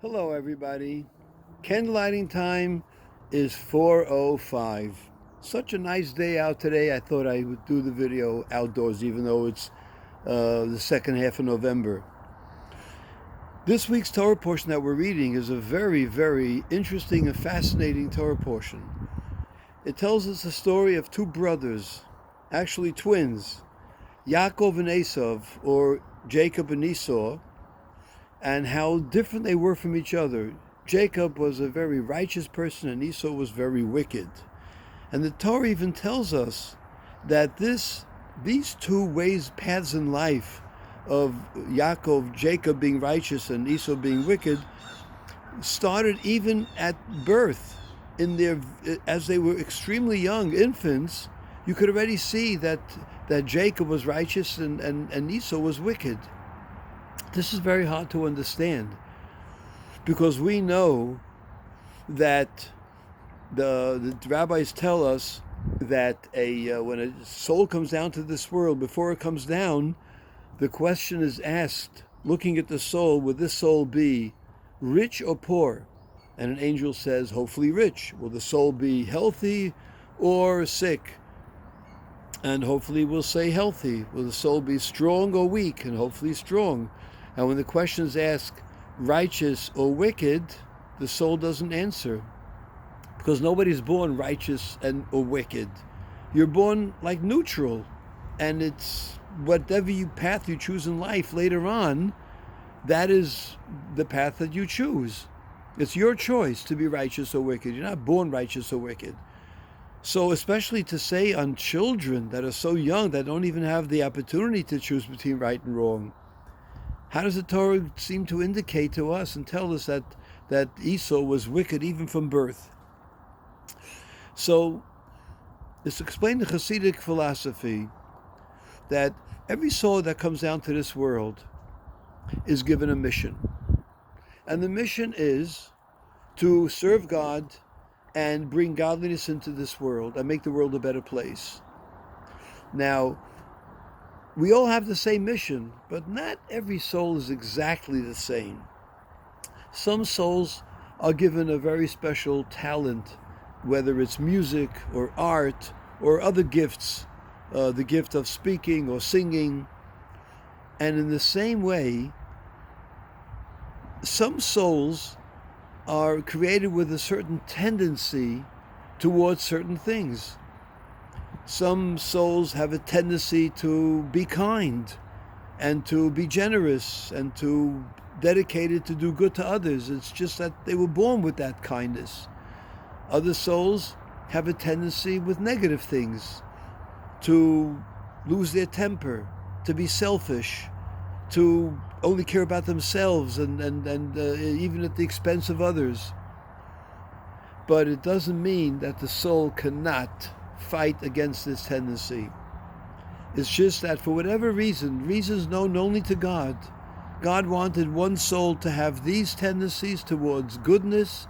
Hello, everybody. Candlelighting time is 4:05. Such a nice day out today. I thought I would do the video outdoors, even though it's the second half of November. This week's Torah portion that we're reading is a very, very interesting and fascinating Torah portion. It tells us the story of two brothers, actually twins, Yaakov and Esau, or Jacob and Esau, and how different they were from each other. Jacob was a very righteous person and Esau was very wicked. And the Torah even tells us that these two paths in life of Jacob being righteous and Esau being wicked, started even at birth. As they were extremely young infants, you could already see that Jacob was righteous and Esau was wicked. This is very hard to understand because we know that the rabbis tell us that when a soul comes down to this world, before it comes down, the question is asked, looking at the soul, will this soul be rich or poor? And an angel says, hopefully rich. Will the soul be healthy or sick? And hopefully we'll say healthy. Will the soul be strong or weak? And hopefully strong. And when the question is asked, righteous or wicked, the soul doesn't answer. Because nobody's born righteous or wicked. You're born like neutral. And it's whatever path you choose in life later on, that is the path that you choose. It's your choice to be righteous or wicked. You're not born righteous or wicked. So especially to say on children that are so young that don't even have the opportunity to choose between right and wrong, how does the Torah seem to indicate to us and tell us that Esau was wicked even from birth? So it's explained in Hasidic philosophy that every soul that comes down to this world is given a mission. And the mission is to serve God and bring godliness into this world and make the world a better place. Now, we all have the same mission, but not every soul is exactly the same. Some souls are given a very special talent, whether it's music or art or other gifts, the gift of speaking or singing. And in the same way, some souls are created with a certain tendency towards certain things. Some souls have a tendency to be kind and to be generous and to dedicated to do good to others. It's just that they were born with that kindness. Other souls have a tendency with negative things, to lose their temper, to be selfish, to only care about themselves and even at the expense of others. But it doesn't mean that the soul cannot fight against this tendency. It's just that for whatever reasons known only to God, God wanted one soul to have these tendencies towards goodness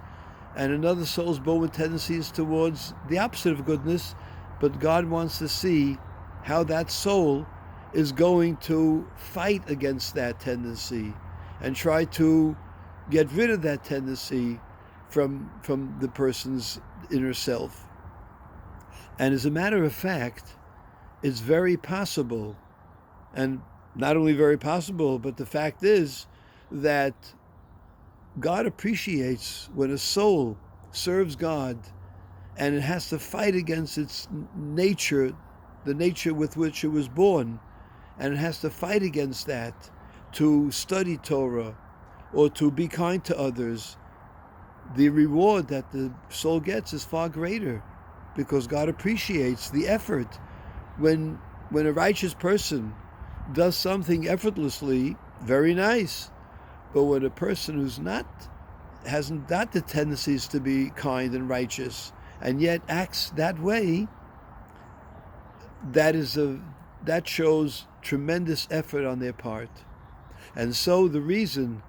and another soul's born with tendencies towards the opposite of goodness, but God wants to see how that soul is going to fight against that tendency and try to get rid of that tendency from the person's inner self. And as a matter of fact, it's very possible, and not only very possible, but the fact is that God appreciates when a soul serves God and it has to fight against its nature, the nature with which it was born, and it has to fight against that to study Torah or to be kind to others. The reward that the soul gets is far greater, because God appreciates the effort. When a righteous person does something effortlessly, very nice. But when a person hasn't got the tendencies to be kind and righteous, and yet acts that way, that shows tremendous effort on their part. And so the reason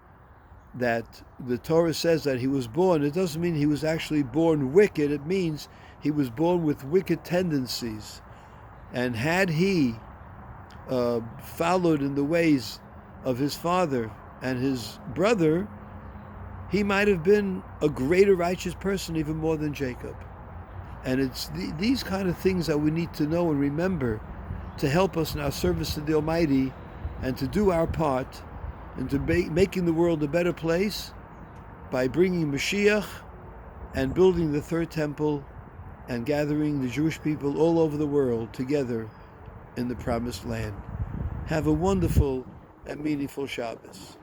that the Torah says that he was born, it doesn't mean he was actually born wicked. It means he was born with wicked tendencies. And had he followed in the ways of his father and his brother, he might have been a greater righteous person, even more than Jacob. And it's these kind of things that we need to know and remember to help us in our service to the Almighty and to do our part into making the world a better place by bringing Mashiach and building the third temple and gathering the Jewish people all over the world together in the Promised Land. Have a wonderful and meaningful Shabbos.